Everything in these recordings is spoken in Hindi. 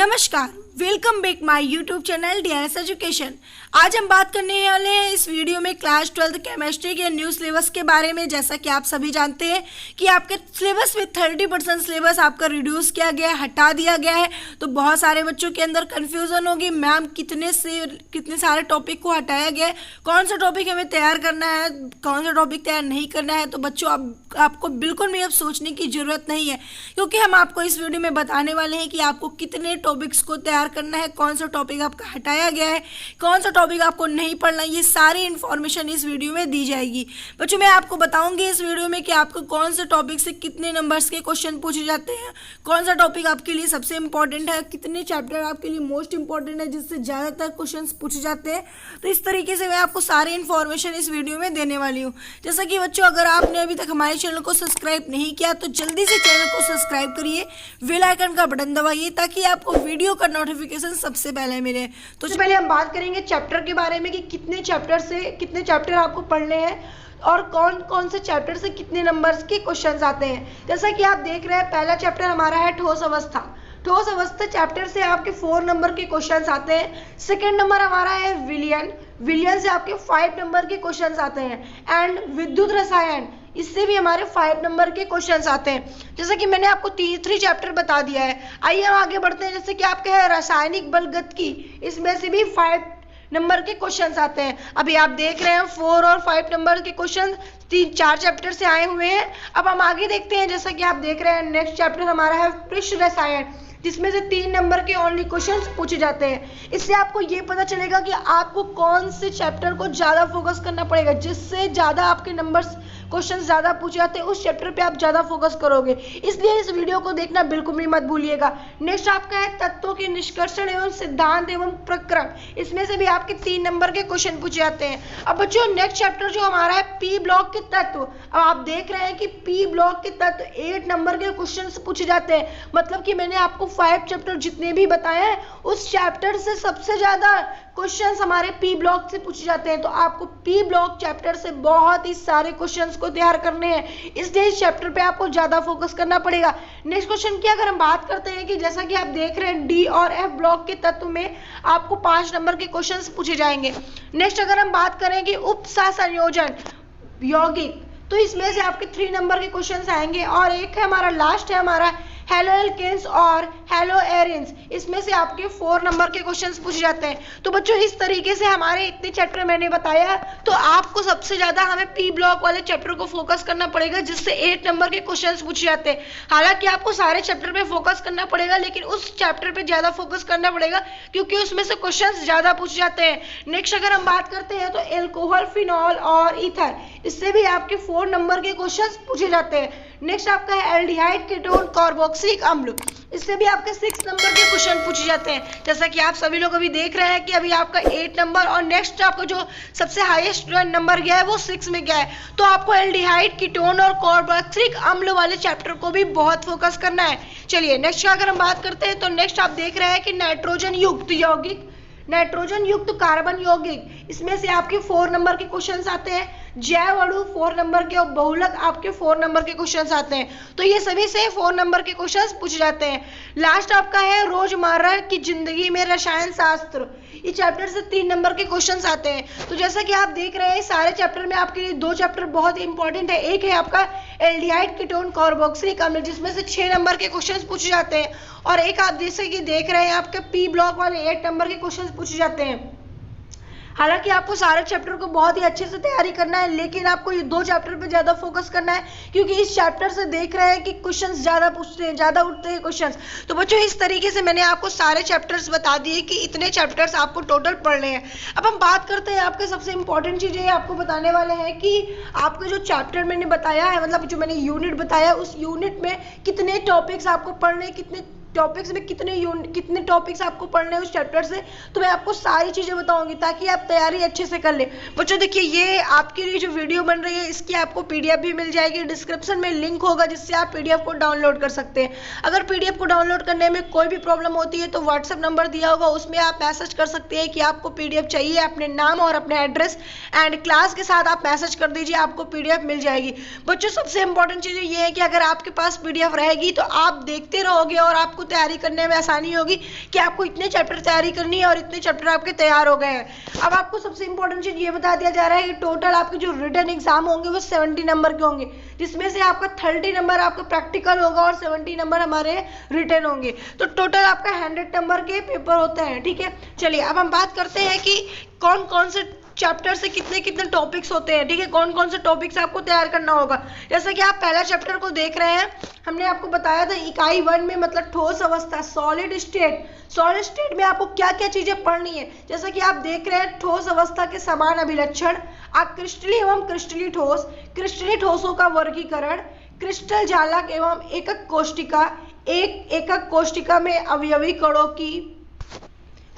नमस्कार, welcome back my YouTube channel DRS education. आज हम बात करने वाले हैं इस वीडियो में क्लास 12 केमिस्ट्री के न्यू सिलेबस के बारे में। जैसा कि आप सभी जानते हैं कि आपके सिलेबस में 30% सिलेबस आपका रिड्यूस किया गया है, हटा दिया गया है। तो बहुत सारे बच्चों के अंदर कन्फ्यूज़न होगी, मैम कितने सारे टॉपिक को हटाया गया है, कौन सा टॉपिक हमें तैयार करना है, कौन सा टॉपिक तैयार नहीं करना है। तो बच्चों आपको बिल्कुल भी अब सोचने की ज़रूरत नहीं है, क्योंकि हम आपको इस वीडियो में बताने वाले हैं कि आपको कितने टॉपिक्स को तैयार करना है, कौन सा टॉपिक आपका हटाया गया है, कौन सा टॉपिक आपको नहीं पढ़ना है। ये सारी इन्फॉर्मेशन इस वीडियो में दी जाएगी। बच्चों मैं आपको बताऊंगी इस वीडियो में कि आपको कौन से टॉपिक से कितने नंबर्स के क्वेश्चन पूछे जाते हैं, कौन सा टॉपिक आपके लिए सबसे इंपॉर्टेंट है, कितने चैप्टर आपके लिए मोस्ट इंपॉर्टेंट है जिससे ज़्यादातर क्वेश्चन पूछे जाते हैं। तो इस तरीके से मैं आपको सारी इन्फॉर्मेशन इस वीडियो में देने वाली हूँ। जैसा कि बच्चों अगर आपने अभी तक हमारे चैनल को सब्सक्राइब नहीं किया तो जल्दी से चैनल को सब्सक्राइब करिए, बेल आइकन का बटन दबाइए ताकि आपको वीडियो का नोटिफिकेशन सबसे पहले मिले। तो पहले हम बात करेंगे चैप्टर के बारे में कि कितने चैप्टर आपको पढ़ने हैं और कौन कौन से चैप्टर से कितने नंबर्स के क्वेश्चंस आते हैं। जैसा कि आप देख रहे हैं पहला चैप्टर हमारा है ठोस अवस्था। ठोस अवस्था चैप्टर से आपके 4 नंबर के क्वेश्चंस आते हैं। सेकंड नंबर हमारा है विलियन से आपके 5 नंबर के क्वेश्चंस आते हैं। एंड विद्युत रसायन, इससे भी हमारे 5 नंबर के क्वेश्चंस आते हैं। जैसे कि मैंने आपको 3 चैप्टर बता दिया है। आइए हम आगे बढ़ते हैं। जैसे कि आपके है रासायनिक बलगतिकी, इसमें से भी 5 नंबर के क्वेश्चंस आते हैं। अभी आप देख रहे हैं 4 और 5 नंबर के क्वेश्चन 3-4 चैप्टर से आए हुए हैं। अब हम आगे देखते हैं। जैसा कि आप देख रहे हैं नेक्स्ट चैप्टर हमारा है पृष्ठ रसायन, जिसमें से 3 नंबर के ओनली क्वेश्चंस पूछे जाते हैं। इससे आपको ये पता चलेगा कि आपको कौन से चैप्टर को ज़्यादा फोकस करना पड़ेगा, जिससे ज़्यादा आपके नंबर्स क्वेश्चन ज़्यादा पूछे जाते हैं उस चैप्टर पे आप ज़्यादा फोकस करोगे। इसलिए इस वीडियो को देखना बिल्कुल भी मत भूलिएगा। नेक्स्ट आपका है तत्वों के निष्कर्षण एवं सिद्धांत एवं प्रक्रम, इसमें से भी आपके 3 नंबर के क्वेश्चन पूछे जाते हैं। अब बच्चों नेक्स्ट चैप्टर जो हमारा है पी ब्लॉक के तत्व। अब आप देख रहे हैं कि पी ब्लॉक के तत्व 8 नंबर के क्वेश्चन पूछे जाते हैं। मतलब कि मैंने आपको 5 चैप्टर जितने भी बताए हैं उस चैप्टर से सबसे ज़्यादा क्वेश्चंस हमारे पी ब्लॉक से पूछे जाते हैं। तो आपको पी ब्लॉक चैप्टर से बहुत ही सारे क्वेश्चंस को तैयार करने हैं, इसलिए इस चैप्टर पे आपको ज्यादा फोकस करना पड़ेगा। नेक्स्ट क्वेश्चन की अगर हम बात करते हैं कि जैसा कि आप देख रहे हैं डी और एफ ब्लॉक के तत्व में आपको 5 नंबर के क्वेश्चंस पूछे जाएंगे। नेक्स्ट अगर हम बात करें कि उपसंयोजन यौगिक, तो इसमें से आपके 3 नंबर के क्वेश्चंस आएंगे। और एक है हमारा लास्ट है हमारा हेलोएल्केन्स और हेलोएरिन्स, इसमें से आपके 4 नंबर के क्वेश्चंस पूछे जाते हैं। तो बच्चों इस तरीके से हमारे इतने चैप्टर मैंने बताया, तो आपको सबसे ज्यादा हमें पी ब्लॉक वाले चैप्टर को फोकस करना पड़ेगा, जिससे 8 नंबर के क्वेश्चंस पूछे जाते हैं। हालांकि आपको सारे चैप्टर पे फोकस करना पड़ेगा, लेकिन उस चैप्टर पे ज्यादा फोकस करना पड़ेगा क्योंकि उसमें से क्वेश्चंस ज्यादा पूछे जाते हैं। नेक्स्ट अगर हम बात करते हैं तो एल्कोहल, फिनॉल और ईथर, इससे भी आपके 4 नंबर के क्वेश्चंस पूछे जाते हैं। नेक्स्ट आपका है एल्डिहाइड, कीटोन, कार्बोक्सिलिक अम्ल, इससे भी आपके 6 नंबर के क्वेश्चन पूछे जाते हैं। जैसा कि आप सभी लोग अभी देख रहे हैं कि अभी आपका 8 नंबर और नेक्स्ट आपका जो सबसे हाईएस्ट नंबर गया है वो 6 में गया है। तो आपको एल्डिहाइड, कीटोन और कार्बोक्सिलिक अम्ल वाले चैप्टर को भी बहुत फोकस करना है। चलिए नेक्स्ट अगर हम बात करते हैं तो नेक्स्ट आप देख रहे हैं कि नाइट्रोजन युक्त यौगिक, नाइट्रोजन युक्त कार्बन यौगिक, इसमें से आपके 4 नंबर के क्वेश्चंस आते हैं। जैव अणु 4 नंबर के और बहुलक आपके 4 नंबर के क्वेश्चंस आते हैं। तो ये सभी से 4 नंबर के क्वेश्चंस पूछे जाते हैं। लास्ट आपका है रोजमर्रा की जिंदगी में रसायन शास्त्र, इस चैप्टर से 3 नंबर के क्वेश्चंस आते हैं। तो जैसा कि आप देख रहे हैं सारे चैप्टर में आपके लिए 2 चैप्टर बहुत इंपॉर्टेंट है। एक है आपका एल्डिहाइड, कीटोन, कार्बोक्सिलिक अम्ल, जिसमें से 6 नंबर के क्वेश्चंस पूछे जाते हैं। और एक आप जैसे कि देख रहे हैं आपके पी ब्लॉक वाले 8 नंबर के क्वेश्चंस पूछे जाते हैं। हालांकि आपको सारे चैप्टर को बहुत ही अच्छे से तैयारी करना है, लेकिन आपको ये 2 चैप्टर पे ज्यादा फोकस करना है, क्योंकि इस चैप्टर से देख रहे हैं कि क्वेश्चंस ज्यादा पूछते हैं, ज्यादा उठते हैं क्वेश्चंस। तो बच्चों इस तरीके से मैंने आपको सारे चैप्टर्स बता दिए कि इतने चैप्टर्स आपको टोटल पढ़ने हैं। अब हम बात करते हैं आपके सबसे इंपॉर्टेंट चीज ये आपको बताने वाले हैं कि आपके जो चैप्टर मैंने बताया है, मतलब जो मैंने यूनिट बताया, उस यूनिट में कितने टॉपिक्स आपको पढ़ने, कितने टॉपिक्स में कितने टॉपिक्स आपको पढ़ने हैं उस चैप्टर से। तो मैं आपको सारी चीजें बताऊंगी ताकि आप तैयारी अच्छे से कर ले। बच्चों देखिए ये आपके लिए जो वीडियो बन रही है इसकी आपको पीडीएफ भी मिल जाएगी, डिस्क्रिप्शन में लिंक होगा जिससे आप पीडीएफ को डाउनलोड कर सकते हैं। अगर पीडीएफ को डाउनलोड करने में कोई भी प्रॉब्लम होती है तो व्हाट्सएप नंबर दिया होगा, उसमें आप मैसेज कर सकते हैं कि आपको पीडीएफ चाहिए, अपने नाम और अपने एड्रेस एंड क्लास के साथ आप मैसेज कर दीजिए, आपको पीडीएफ मिल जाएगी। बच्चों सबसे इंपॉर्टेंट चीज ये है कि अगर आपके पास पीडीएफ रहेगी तो आप देखते रहोगे और आपको आपको तैयारी करने में आसानी होगी कि आपको इतने चैप्टर तैयारी करनी है और इतने चैप्टर आपके तैयार हो गए हैं। अब आपको सबसे इंपॉर्टेंट चीज ये बता दिया जा रहा है कि टोटल आपके जो रिटन एग्जाम होंगे वो 70 नंबर के होंगे, जिसमें से आपका 30 नंबर आपका प्रैक्टिकल होगा और 70 नंबर हमारे रिटन होंगे। तो टोटल आपका 100 नंबर के पेपर होते हैं। ठीक है, चलिए अब हम बात करते हैं कि कौन कौन से चैप्टर से कितने कितने टॉपिक्स होते हैं। ठीक है, कौन कौन से टॉपिक्स आपको तैयार करना होगा। जैसा कि आप पहला चैप्टर को देख रहे हैं, हमने आपको बताया था इकाई 1 में मतलब ठोस अवस्था, सॉलिड स्टेट। सॉलिड स्टेट में आपको क्या क्या चीजें पढ़नी है, जैसा कि आप देख रहे हैं ठोस अवस्था के समान अभिलक्षण, अक्रिस्टलीय एवं क्रिस्टलीय ठोस, क्रिस्टलीय ठोसों का वर्गीकरण, क्रिस्टल जालक एवं एकक कोशिका, एक एकक कोशिका में अवयवी कणों की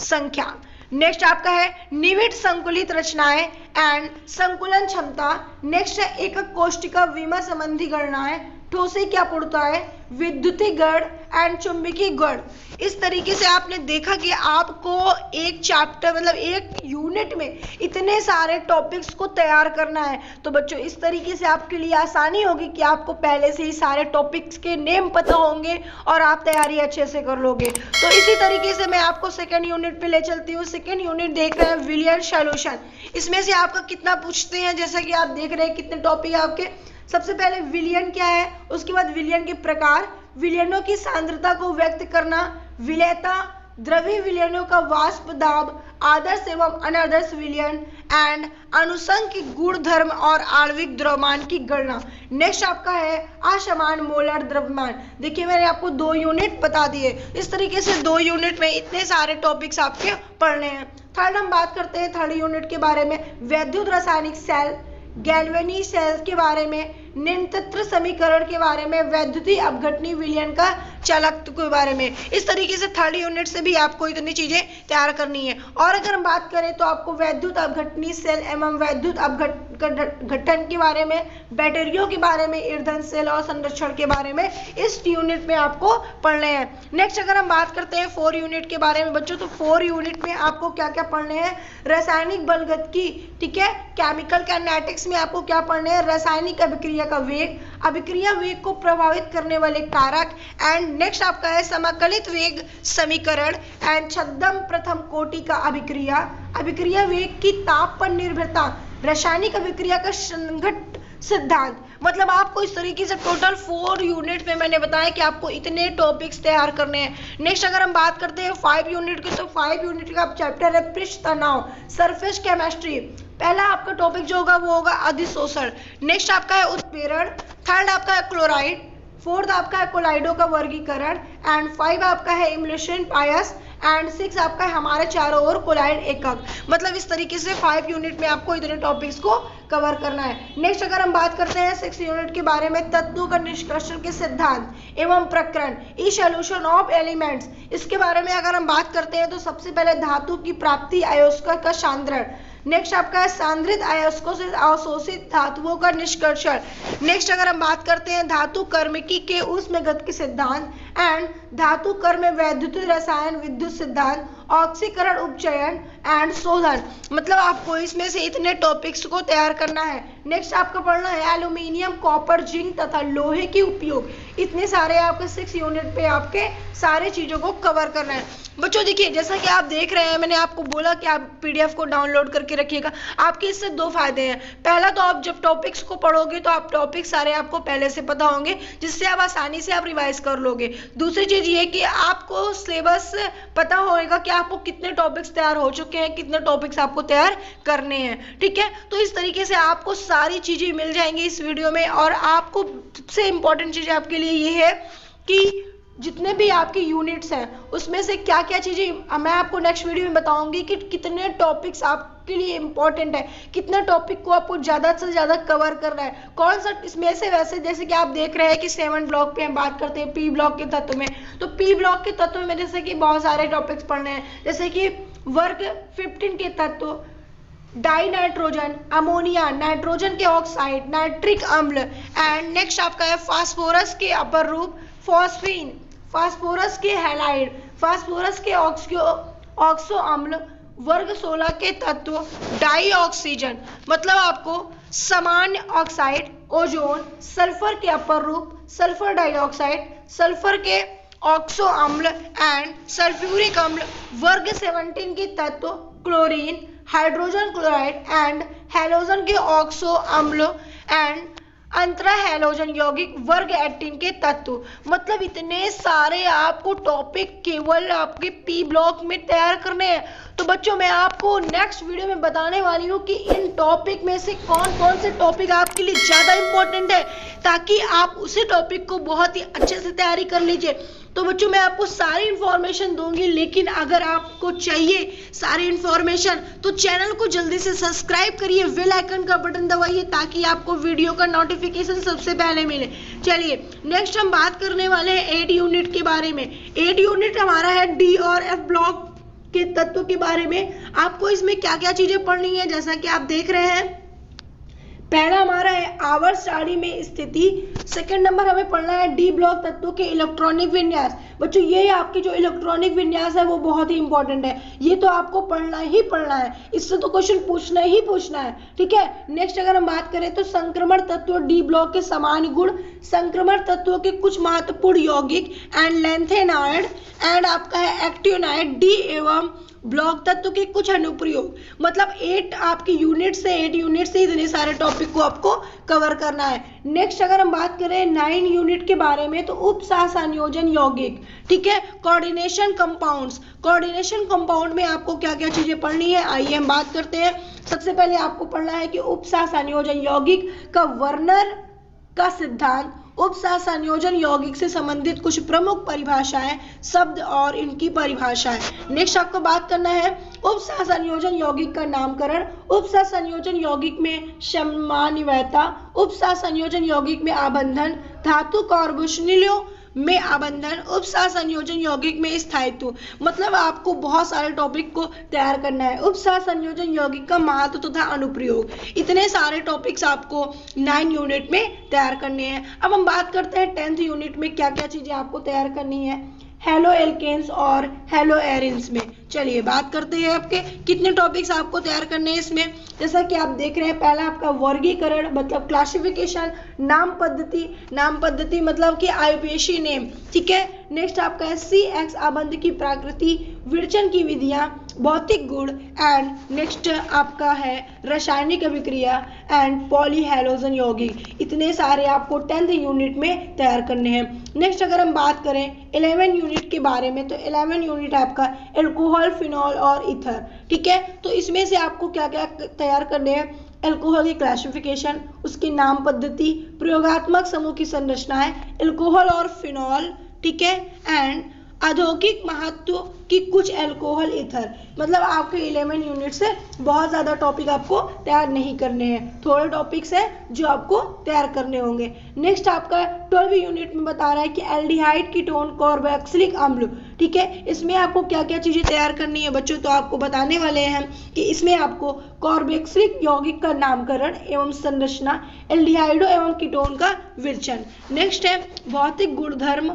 संख्या। नेक्स्ट आपका है निविड संकुलित रचनाएं एंड संकुलन क्षमता। नेक्स्ट है एकक कोशिका विमा संबंधी गणनाएं, ठोसी क्या पूर्णता है, विद्युतीय गण एंड चुंबकीय गण। इस तरीके से आपने देखा कि आपको एक चैप्टर मतलब एक यूनिट में इतने सारे टॉपिक्स को तैयार करना है। तो बच्चों इस तरीके से आपके लिए आसानी होगी कि आपको पहले से ही सारे टॉपिक्स के नेम पता होंगे और आप तैयारी अच्छे से कर लोगे। तो इसी तरीके से मैं आपको सेकेंड यूनिट पे ले चलती हूँ। सेकेंड यूनिट देख रहे हैं विलियन सॉल्यूशन। इसमें से आपका कितना पूछते हैं, जैसा कि आप देख रहे हैं कितने टॉपिक है आपके। सबसे पहले विलयन क्या है, उसके बाद विलयन के प्रकार, विलयनों की सांद्रता को व्यक्त करना, विलेयता, द्रवीय विलयनों का वाष्प दाब, आदर्श एवं अनादर्श विलयन एंड अनुषंग गुण धर्म और आणविक द्रव्यमान की गणना। नेक्स्ट आपका है असमान मोलर द्रव्यमान। देखिए मैंने आपको 2 यूनिट बता दिए। इस तरीके से 2 यूनिट में इतने सारे टॉपिक्स आपके पढ़ने हैं। थर्ड हम बात करते हैं थर्ड यूनिट के बारे में, वैद्युत रासायनिक सेल, गैल्वेनी सेल के बारे में, निम्नतत्र समीकरण के बारे में, वैद्युतीय अपघटनी विलयन का चालकत्व के बारे में। इस तरीके से थर्ड यूनिट से भी आपको इतनी चीजें तैयार करनी है। और अगर हम बात करें तो आपको वैद्युत अपघटनी सेल एवं वैद्युत अपघटन के बारे में, बैटरियों के बारे में, ईंधन सेल और संरक्षण के बारे में इस यूनिट में आपको पढ़ने हैं। नेक्स्ट अगर हम बात करते हैं 4 यूनिट के बारे में बच्चों, तो 4 यूनिट में आपको क्या क्या पढ़ने हैं, रासायनिक बलगतिकी। ठीक है, केमिकल काइनेटिक्स में आपको क्या पढ़ने हैं, रासायनिक अभिक्रिया का वेग, अभिक्रिया वेग को प्रभावित करने वाले कारक एंड नेक्स्ट आपका है समाकलित वेग समीकरण एंड छद्म प्रथम कोटि का अभिक्रिया, अभिक्रिया वेग की ताप पर निर्भरता, रासायनिक अभिक्रिया का संघट्ट सिद्धांत। मतलब आपको इस तरीके से टोटल 4 यूनिट में मैंने बताया कि आपको इतने टॉपिक्स तैयार करने हैं। नेक्स्ट अगर हम बात करते हैं 5 यूनिट की, तो 5 यूनिट का चैप्टर है पृष्ठ तनाव, सरफेस केमिस्ट्री। पहला आपका टॉपिक जो होगा वो होगा अधिशोषण। नेक्स्ट आपका है उत्प्रेरण, थर्ड आपका है क्लोराइड, फोर्थ आपका है कोलाइडो का वर्गीकरण एंड 5 आपका है इम्युलेशन पायस एंड 6 आपका है हमारे चारों ओर कोलाइड एकक। मतलब इस तरीके से 5 यूनिट में आपको इतने टॉपिक्स को कवर करना है। नेक्स्ट अगर हम बात करते हैं 6 यूनिट के बारे में, तत्वों का निष्कर्षण के सिद्धांत एवं प्रकरण, ई सॉल्यूशन ऑफ एलिमेंट्स। इसके बारे में अगर हम बात करते हैं तो सबसे पहले धातु की प्राप्ति, अयस्क का सांद्रण। नेक्स्ट आपका है सांद्रित अयस्कों से अवशोषित धातुओं का निष्कर्षण। नेक्स्ट अगर हम बात करते हैं धातु कर्मिकी के ऊष्मगतिकी सिद्धांत एंड धातु कर्म वैद्युत रसायन विद्युत सिद्धांत, ऑक्सीकरण उपचयन एंड शोधन। मतलब आपको इसमें से इतने टॉपिक्स को तैयार करना है। नेक्स्ट आपका पढ़ना है एल्यूमिनियम, कॉपर, जिंक तथा लोहे के उपयोग। इतने सारे आपके 6 यूनिट पे आपके सारे चीजों को कवर करना है। बच्चों देखिए जैसा कि आप देख रहे हैं, मैंने आपको बोला कि आप PDF को डाउनलोड करके रखिएगा। आपके इससे 2 फायदे हैं। पहला तो आप जब टॉपिक्स को पढ़ोगे तो आप टॉपिक सारे आपको पहले से पता होंगे, जिससे आप आसानी से आप रिवाइज कर लोगे। दूसरी चीज ये कि आपको सिलेबस पता होगा कि आपको कितने टॉपिक्स तैयार हो चुके हैं, कितने टॉपिक्स आपको तैयार करने हैं। ठीक है, तो इस तरीके से आपको सारी चीजें मिल जाएंगी इस वीडियो में। और आपको सबसे इंपॉर्टेंट चीज आपके लिए ये है कि जितने भी आपके यूनिट्स हैं उसमें से क्या क्या चीजें मैं आपको नेक्स्ट वीडियो में बताऊंगी कि कितने टॉपिक्स आपके लिए इंपॉर्टेंट है, कितने टॉपिक को आपको ज्यादा से ज्यादा कवर करना है, कौन सा इसमें से। वैसे जैसे कि आप देख रहे हैं कि 7 ब्लॉक पे हम बात करते हैं P ब्लॉक के तत्व में, तो P ब्लॉक के तत्व में जैसे कि बहुत सारे टॉपिक्स पढ़ने हैं, जैसे कि वर्ग 15 के तत्व, डाई नाइट्रोजन, अमोनिया, नाइट्रोजन के ऑक्साइड, नाइट्रिक अम्ल एंड नेक्स्ट आपका है फास्फोरस के अपर रूप, फॉस्फीन, फास्फोरस के हैलाइड, फास्फोरस के ऑक्सो अम्ल, वर्ग 16 के तत्व, डाई ऑक्सीजन। मतलब आपको सामान्य ऑक्साइड, ओजोन, सल्फर के अपर रूप, सल्फर डाइऑक्साइड, सल्फर के ऑक्सो अम्ल एंड सल्फ्यूरिक अम्ल। वर्ग 17 के तत्व chlorine, hydrogen chloride and halogen के ऑक्सो अम्ल एंड अंतरा हैलोजन यौगिक। वर्ग 18 के तत्व। मतलब इतने सारे आपको टॉपिक केवल आपके पी ब्लॉक में तैयार करने हैं। तो बच्चों मैं आपको नेक्स्ट वीडियो में बताने वाली हूँ कि इन टॉपिक में से कौन कौन से टॉपिक आपके लिए ज़्यादा इंपॉर्टेंट है, ताकि आप उसी टॉपिक को बहुत ही अच्छे से तैयारी कर लीजिए। तो बच्चों मैं आपको सारी इन्फॉर्मेशन दूंगी, लेकिन अगर आपको चाहिए सारी इन्फॉर्मेशन तो चैनल को जल्दी से सब्सक्राइब करिए, बेल आइकन का बटन दबाइए, ताकि आपको वीडियो का नोटिफिकेशन सबसे पहले मिले। चलिए नेक्स्ट हम बात करने वाले हैं 8 यूनिट के बारे में। 8 यूनिट हमारा है डी और एफ ब्लॉक के तत्व के बारे में। आपको इसमें क्या क्या चीजें पढ़नी है, जैसा कि आप देख रहे हैं। पहला हमारा है आवर्त सारणी में स्थिति। सेकंड नंबर हमें पढ़ना है डी ब्लॉक तत्वों के इलेक्ट्रॉनिक विन्यास। बच्चों ये आपके जो इलेक्ट्रॉनिक विन्यास है वो बहुत ही इंपॉर्टेंट है, ये तो आपको पढ़ना ही पढ़ना है, इससे तो क्वेश्चन पूछना ही पूछना है, ठीक है। नेक्स्ट अगर हम बात करें तो संक्रमण तत्व डी ब्लॉक के समान गुण, संक्रमण तत्वों के कुछ महत्वपूर्ण यौगिक एंड लैंथेनाइड एंड आपका है एक्टिनोइड। डी एवं ब्लॉक तत्व के कुछ अनुप्रयोग। मतलब 8 यूनिट से इतने सारे टॉपिक को आपको कवर करना है। नेक्स्ट अगर हम बात करें 9 यूनिट के बारे में तो उप सहसंयोजन यौगिक, ठीक है। कोऑर्डिनेशन कंपाउंड्स, कोऑर्डिनेशन कंपाउंड में आपको क्या क्या चीजें पढ़नी है आइए हम बात करते हैं। सबसे पहले आपको पढ़ना है कि उप सहसंयोजन यौगिक का वर्नर का सिद्धांत, उप सहसंयोजन यौगिक से संबंधित कुछ प्रमुख परिभाषाएं, शब्द और इनकी परिभाषाएं। नेक्स्ट आपको बात करना है उप सहसंयोजन यौगिक का नामकरण, उप सहसंयोजन यौगिक में समन्वयता, उप सहसंयोजन यौगिक में आबंधन, धातु कार्बोक्सिलों में आबंधन, उप सहसंयोजन यौगिक में स्थायित्व। मतलब आपको बहुत सारे टॉपिक को तैयार करना है। उप सहसंयोजन यौगिक का महत्व तथा अनुप्रयोग, इतने सारे टॉपिक्स आपको 9 यूनिट में तैयार करने हैं। अब हम बात करते हैं 10th यूनिट में क्या क्या चीजें आपको तैयार करनी है हेलो एल्केन्स और हेलो एरिन्स में। चलिए बात करते हैं आपके कितने टॉपिक्स आपको तैयार करने हैं इसमें। जैसा कि आप देख रहे हैं पहला आपका वर्गीकरण मतलब क्लासिफिकेशन, नाम पद्धति, नाम पद्धति मतलब कि आयुपेशी नेम, ठीक है। नेक्स्ट आपका है CX आबंध की प्रकृति, विरचन की विधियां, भौतिक गुण एंड नेक्स्ट आपका है रासायनिक अभिक्रिया एंड पॉलीहैलोजन यौगिक। इतने सारे आपको 10th यूनिट में तैयार करने हैं। नेक्स्ट अगर हम बात करें 11 यूनिट के बारे में तो 11 यूनिट आपका एल्कोहल, फिनॉल और ईथर, ठीक है। तो इसमें से आपको क्या क्या तैयार करने हैं, एल्कोहल की क्लासिफिकेशन, उसकी नाम पद्धति, प्रयोगात्मक समूह की संरचना है, एल्कोहल और फिनॉल, ठीक है, एंड औद्योगिक महत्व की कुछ एल्कोहल ईथर। मतलब आपके 11 यूनिट से बहुत ज़्यादा टॉपिक आपको तैयार नहीं करने हैं, थोड़े टॉपिक्स हैं जो आपको तैयार करने होंगे। नेक्स्ट आपका 12 यूनिट में बता रहा है कि एल्डिहाइड, कीटोन, कार्बोक्सिलिक अम्ल, ठीक है। इसमें आपको क्या क्या चीज़ें तैयार करनी है बच्चों, तो आपको बताने वाले हैं कि इसमें आपको कार्बोक्सिलिक यौगिक का नामकरण एवं संरचना, एल्डिहाइडो एवं कीटोन का विरचन। नेक्स्ट है भौतिक गुणधर्म,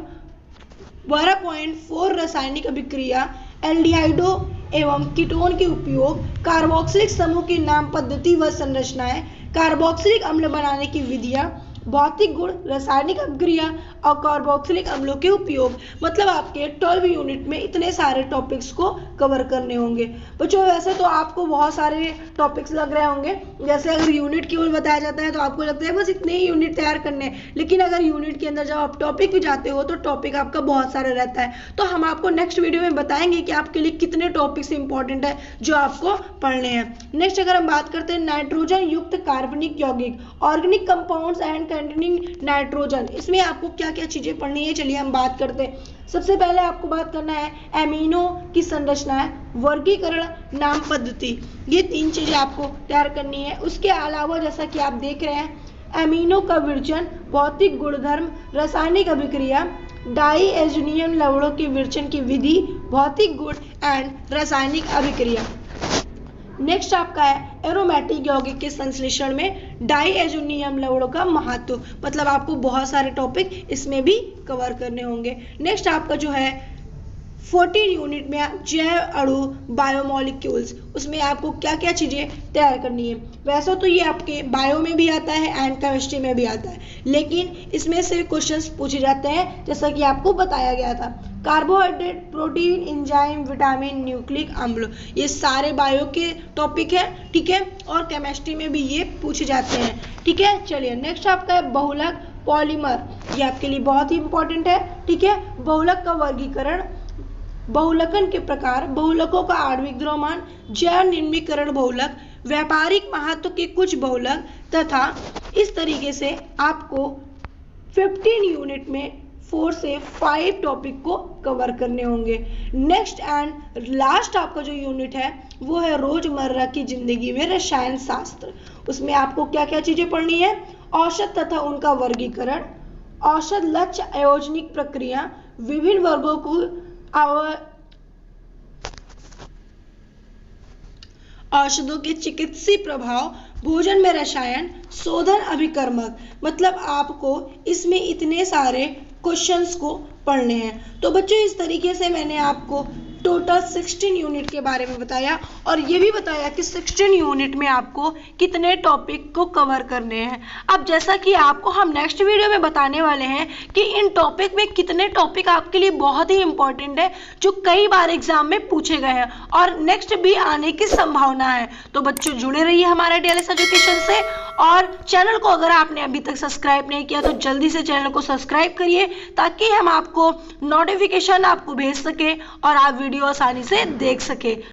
12.4 रासायनिक अभिक्रिया, एल्डिहाइडो एवं कीटोन के उपयोग, कार्बोक्सिलिक समूह की नाम पद्धति व संरचनाएं, कार्बोक्सिलिक अम्ल बनाने की विधियां, भौतिक गुण, रासायनिक अभिक्रिया और कार्बोक्सिलिक अम्लों के उपयोग। मतलब आपके 12 यूनिट में इतने सारे टॉपिक्स को कवर करने होंगे बच्चों। वैसे तो आपको बहुत सारे टॉपिक्स लग रहे होंगे, जैसे अगर यूनिट केवल बताया जाता है तो आपको लगता है बस इतने ही यूनिट तैयार करने हैं, लेकिन अगर यूनिट के अंदर जब आप टॉपिक पे जाते हो तो टॉपिक आपका बहुत सारा रहता है। तो हम आपको नेक्स्ट वीडियो में बताएंगे कि आपके लिए कितने टॉपिक्स इंपॉर्टेंट है जो आपको पढ़ने हैं। नेक्स्ट अगर हम बात करते हैं नाइट्रोजन युक्त कार्बनिक यौगिक, organic compounds and containing nitrogen, इसमें आपको क्या क्या चीजें पढ़नी है चलिए हम बात करते हैं। सबसे पहले आपको बात करना है एमिनो की संरचना है, वर्गीकरण, नाम पद्धति, ये 3 चीजें आपको तैयार करनी है। उसके अलावा जैसा कि आप देख रहे हैं एमिनो का विरचन, भौतिक गुणधर्म, रासायनिक अभिक्रिया, डाइएजोनियम लवणों के विरचन की विधि, भौतिक गुण एंड रासायनिक अभिक्रिया। नेक्स्ट आपका है एरोमेटिक यौगिक के संश्लेषण में डाइएजोनियम लवणों का महत्व। मतलब आपको बहुत सारे टॉपिक इसमें भी कवर करने होंगे। नेक्स्ट आपका जो है 14 यूनिट में आप जैव अणु बायोमोलिक्यूल्स, उसमें आपको क्या क्या चीज़ें तैयार करनी है। वैसे तो ये आपके बायो में भी आता है एंड केमिस्ट्री में भी आता है, लेकिन इसमें से क्वेश्चंस पूछे जाते हैं जैसा कि आपको बताया गया था। Carbohydrate, protein, enzyme, vitamin, nucleic अम्ल, ये सारे बायो के टॉपिक है, ठीक है, और केमिस्ट्री में भी ये पूछे जाते हैं, ठीक है। चलिए नेक्स्ट आपका है बहुलक, पॉलीमर, ये आपके लिए बहुत ही इंपॉर्टेंट है, ठीक है। बहुलक का वर्गीकरण, बहुलकन के प्रकार, बहुलकों का आणविक द्रव्यमान, जैव निर्मीकरण बहुलक, व्यापारिक महत्व के कुछ बहुलक, तथा इस तरीके से आपको 15 यूनिट में 4 से 5 टॉपिक को कवर करने होंगे। नेक्स्ट एंड लास्ट आपका जो यूनिट है वो है रोजमर्रा की जिंदगी में रसायन शास्त्र। उसमें आपको क्या क्या चीजें पढ़नी है, औषध तथा उनका वर्गीकरण, औषध लक्ष्य अयोजनिक प्रक्रिया, विभिन्न वर्गों को औषधों के चिकित्सीय प्रभाव, भोजन में रसायन, शोधन अभिकर्मक, मतलब आपको इसमें इतने सारे क्वेश्चंस को पढ़ने हैं। तो बच्चों इस तरीके से मैंने आपको टोटल 16 यूनिट के बारे में बताया और ये भी बताया कि 16 यूनिट में आपको कितने टॉपिक को कवर करने हैं। अब जैसा कि आपको हम नेक्स्ट वीडियो में बताने वाले हैं कि इन टॉपिक में कितने टॉपिक आपके लिए बहुत ही इंपॉर्टेंट है, जो कई बार एग्जाम में पूछे गए हैं और नेक्स्ट भी आने की संभावना है। तो बच्चों जुड़े रहिए हमारे डीएलएस एजुकेशन से, और चैनल को अगर आपने अभी तक सब्सक्राइब नहीं किया तो जल्दी से चैनल को सब्सक्राइब करिए, ताकि हम आपको नोटिफिकेशन आपको भेज सके और आप वीडियो आसानी से देख सके।